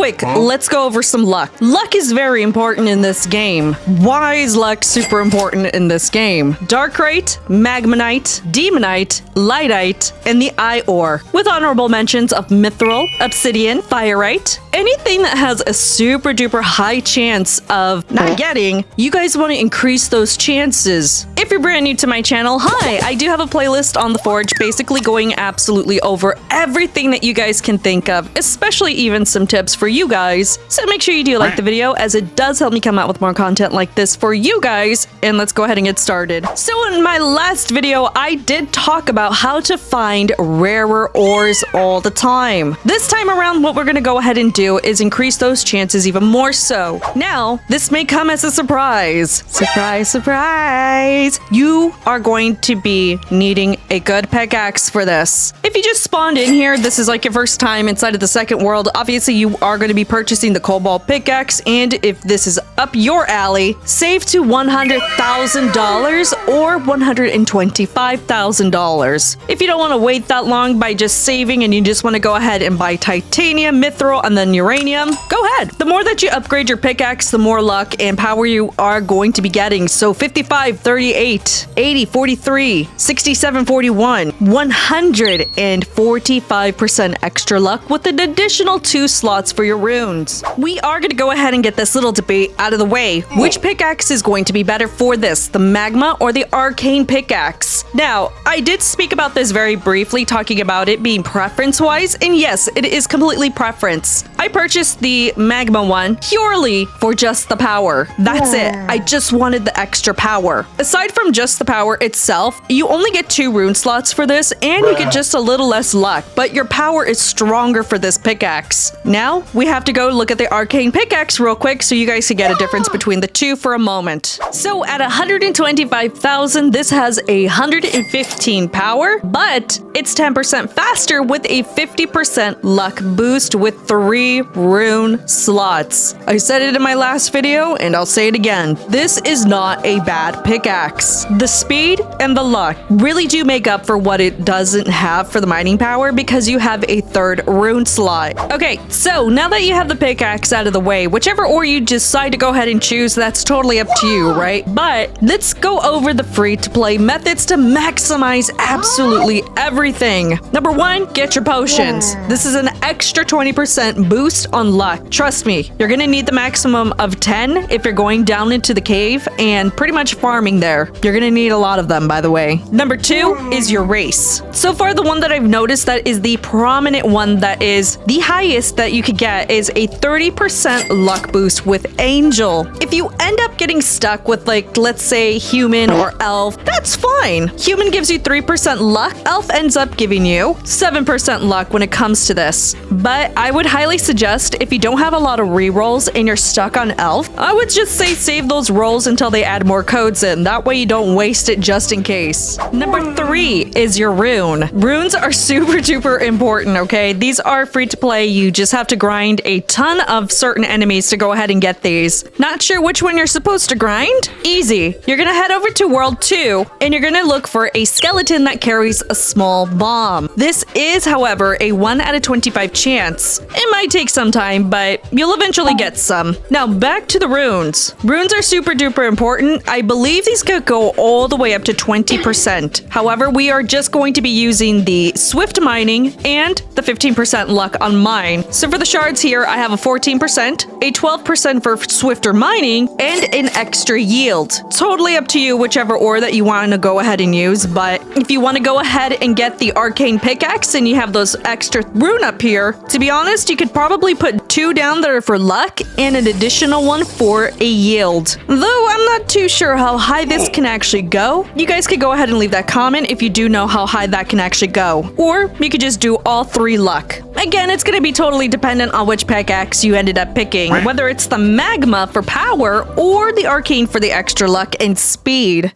quick, let's go over some luck. Luck is very important in this game. Why is luck super important in this game? Darkrite, Magmanite, Demonite, Lightite, and the Eye Ore, with honorable mentions of Mithril, Obsidian, Firite. Anything that has a super duper high chance of not getting, you guys want to increase those chances. If you're brand new to my channel, hi, I do have a playlist on the Forge basically going absolutely over everything that you guys can think of, especially even some tips for you guys. So make sure you do like the video, as it does help me come out with more content like this for you guys. And let's go ahead and get started. So in my last video, I did talk about how to find rarer ores all the time. This time around, what we're going to go ahead and do is increase those chances even more so. Now, this may come as a surprise. Surprise, surprise. You are going to be needing a good pickaxe for this. If you just spawned in here, this is like your first time inside of the second world, obviously you are going to be purchasing the cobalt pickaxe, and if this is up your alley, save to $100,000 or $125,000. If you don't want to wait that long by just saving and you just want to go ahead and buy titanium, mithril, and then uranium, go ahead. The more that you upgrade your pickaxe, the more luck and power you are going to be getting. So 55, 38, 80, 43, 67, 41, 145% extra luck with an additional 2 slots for your runes. We are going to go ahead and get this little debate out of the way. Which pickaxe is going to be better for this, the magma or the arcane pickaxe? Now, I did speak about this very briefly, talking about it being preference-wise, and yes, it is completely preference. I purchased the magma one purely for just the power. That's it. I just wanted the extra power. Aside from just the power itself, you only get 2 rune slots for this, and you get just a little less luck, but your power is stronger for this pickaxe. Now, we have to go look at the arcane pickaxe real quick so you guys can get a difference between the two for a moment. So at 125,000, this has 115 power, but it's 10% faster with a 50% luck boost with 3 rune slots. I said it in my last video, and I'll say it again. This is not a bad pickaxe. The speed and the luck really do make up for what it doesn't have for the mining power, because you have a 3rd rune slot. Okay, so now that you have the pickaxe out of the way, whichever ore you decide to go ahead and choose, that's totally up to you, right? But let's go over the free-to-play methods to maximize absolutely everything. Number 1, get your potions. This is an extra 20% boost on luck. Trust me, you're gonna need the maximum of 10 if you're going down into the cave and pretty much farming there. You're gonna need a lot of them, by the way. Number 2 is your race. So far, the one that I've noticed that is the prominent one that is the highest that you could get is a 30% luck boost with Angel. If you end up getting stuck with, like, let's say human or elf, that's fine. Human gives you 3% luck. Elf ends up giving you 7% luck when it comes to this. But I would highly suggest, if you don't have a lot of rerolls and you're stuck on elf, I would just say save those rolls until they add more codes in. That way you don't waste it just in case. Number 3 is your rune. Runes are super duper important, okay? These are free to play. You just have to grind a ton of certain enemies to go ahead and get these. Not sure which one you're supposed to grind? Easy. You're gonna head over to World 2 and you're gonna look for a skeleton that carries a small bomb. This is, however, a 1 out of 25 chance. It might take some time, but you'll eventually get some. Now back to the runes. Runes are super duper important. I believe these could go all the way up to 20%. However, we are just going to be using the swift mining and the 15% luck on mine. So for the shards here, I have a 14%, a 12% for swifter mining, and an extra yield. Totally up to you, whichever ore that you want to go ahead and use, but if you want to go ahead and get the arcane pickaxe and you have those extra rune up here, to be honest, you could probably put 2 down that are for luck and an additional one for a yield. Though I'm not too sure how high this can actually go. You guys could go ahead and leave that comment if you do know how high that can actually go. Or you could just do all 3 luck. Again, it's going to be totally dependent on which pickaxe you ended up picking, whether it's the magma for power or the arcane for the extra luck and speed.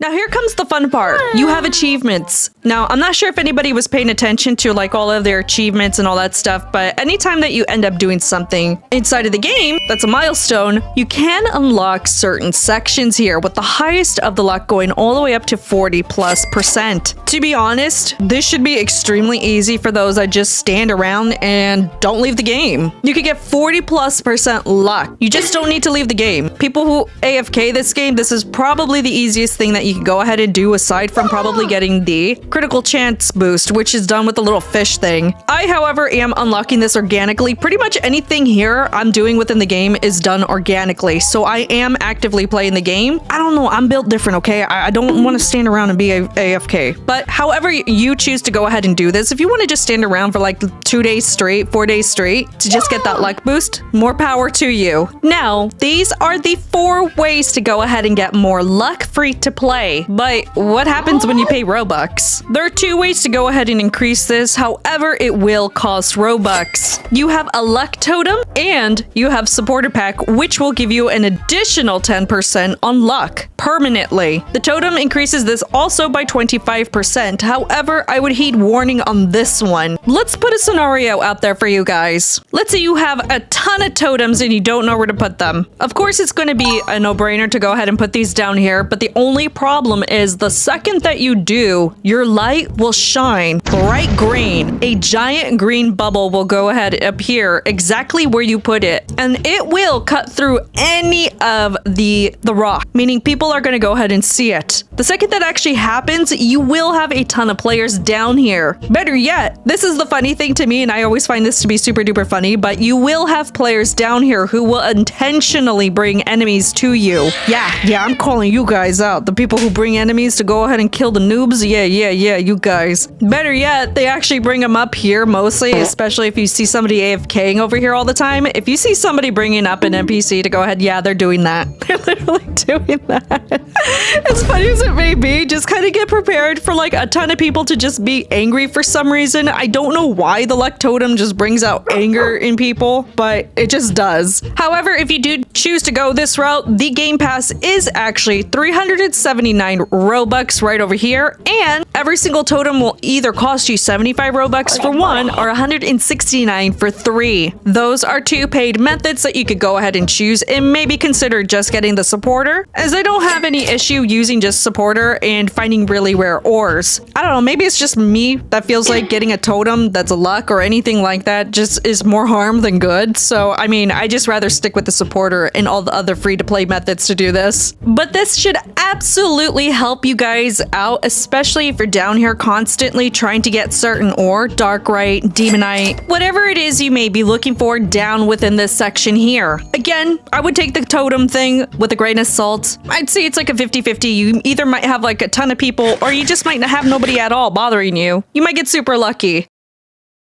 Now here comes the fun part. You have achievements. Now, I'm not sure if anybody was paying attention to like all of their achievements and all that stuff, but anytime that you end up doing something inside of the game that's a milestone, you can unlock certain sections here with the highest of the luck going all the way up to 40+%. To be honest, this should be extremely easy for those that just stand around and don't leave the game. You could get 40+% luck. You just don't need to leave the game. People who AFK this game, this is probably the easiest thing that you can go ahead and do aside from probably getting the critical chance boost, which is done with the little fish thing. I, however, am unlocking this organically. Pretty much anything here I'm doing within the game is done organically. So I am actively playing the game. I don't know. I'm built different, okay? I don't want to stand around and be AFK. But however you choose to go ahead and do this, if you want to just stand around for like 2 days straight, 4 days straight to just get that luck boost, more power to you. Now, these are the 4 ways to go ahead and get more luck free to play. But what happens when you pay Robux? There are 2 ways to go ahead and increase this. However, it will cost Robux. You have a luck totem and you have supporter pack, which will give you an additional 10% on luck permanently. The totem increases this also by 25%. However, I would heed warning on this one. Let's put a scenario out there for you guys. Let's say you have a ton of totems and you don't know where to put them. Of course, it's going to be a no-brainer to go ahead and put these down here, but the only problem is the second that you do, your light will shine bright green. A giant green bubble will go ahead appear exactly where you put it, and it will cut through any of the rock, meaning people are going to go ahead and see it. The second that actually happens, you will have a ton of players down here. Better yet, this is the funny thing to me, and I always find this to be super duper funny, but you will have players down here who will intentionally bring enemies to you. Yeah, I'm calling you guys out. The people who bring enemies to go ahead and kill the noobs. Yeah, you guys. Better yet, they actually bring them up here mostly, especially if you see somebody AFKing over here all the time. If you see somebody bringing up an NPC to go ahead, yeah, they're doing that. They're literally doing that. As funny as it may be, just kind of get prepared for like a ton of people to just be angry for some reason. I don't know why the luck totem just brings out anger in people, but it just does. However, if you do choose to go this route, the game pass is actually 379 Robux right over here, and every single totem will either cost you 75 Robux for 1 or 169 for 3. Those are 2 paid methods that you could go ahead and choose, and maybe consider just getting the supporter, as I don't have any issue using just supporter and finding really rare ores. I don't know, maybe it's just me that feels like getting a totem that's a luck or anything like that just is more harm than good. So I mean, I just rather stick with the supporter and all the other free to play methods to do this. But this should absolutely help you guys out, especially if you're down here constantly trying to get certain ore, darkite, demonite, whatever it is you may be looking for down within this section here. Again, I would take the totem thing with a grain of salt. I'd say it's like a 50-50. You either might have like a ton of people or you just might not have nobody at all bothering you. You might get super lucky.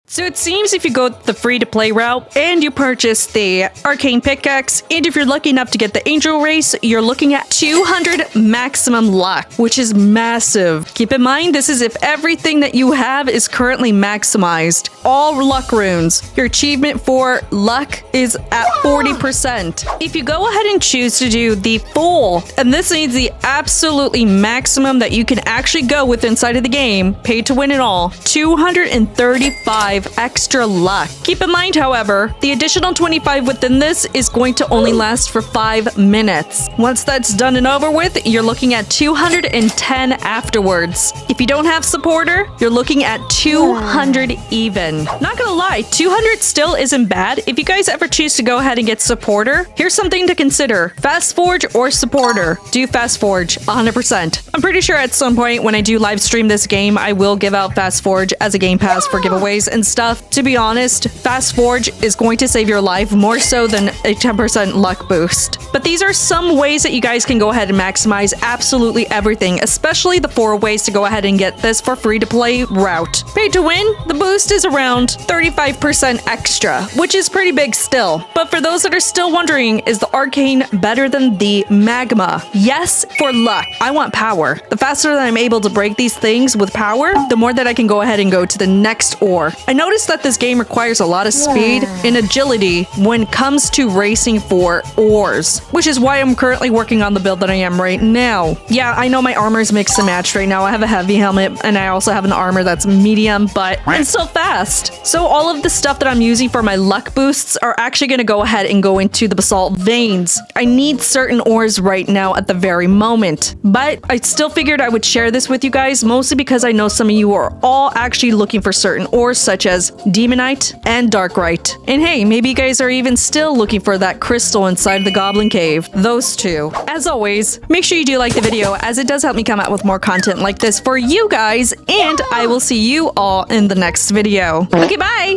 So it seems if you go the free-to-play route and you purchase the arcane pickaxe, and if you're lucky enough to get the angel race, you're looking at 200 maximum luck, which is massive. Keep in mind, this is if everything that you have is currently maximized. All luck runes. Your achievement for luck is at 40%. If you go ahead and choose to do the full, and this means the absolutely maximum that you can actually go with inside of the game, pay to win it all, 235 extra luck. Keep in mind, however, the additional 25 within this is going to only last for 5 minutes. Once that's done and over with, you're looking at 210 afterwards. If you don't have supporter, you're looking at 200 even. Not gonna lie, 200 still isn't bad. If you guys ever choose to go ahead and get supporter, here's something to consider. Fast forge or supporter. Do fast forge 100%. I'm pretty sure at some point when I do live stream this game, I will give out fast forge as a game pass for giveaways and stuff. To be honest, fast forge is going to save your life more so than a 10% luck boost. But these are some ways that you guys can go ahead and maximize absolutely everything, especially the 4 ways to go ahead and get this for free to play route. Pay to win, the boost is around 35% extra, which is pretty big still. But for those that are still wondering, is the arcane better than the magma? Yes, for luck. I want power. The faster that I'm able to break these things with power, the more that I can go ahead and go to the next ore. I noticed that this game requires a lot of speed and agility when it comes to racing for ores, which is why I'm currently working on the build that I am right now. Yeah, I know my armor's mixed and matched right now. I have a heavy helmet and I also have an armor that's medium, but I'm still fast. So all of the stuff that I'm using for my luck boosts are actually going to go ahead and go into the basalt veins. I need certain ores right now at the very moment, but I still figured I would share this with you guys, mostly because I know some of you are all actually looking for certain ores such as demonite and darkrite. And hey, maybe you guys are even still looking for that crystal inside the goblin cave. Those two. As always, make sure you do like the video as it does help me come out with more content like this for you guys, and I will see you all in the next video. Okay, bye!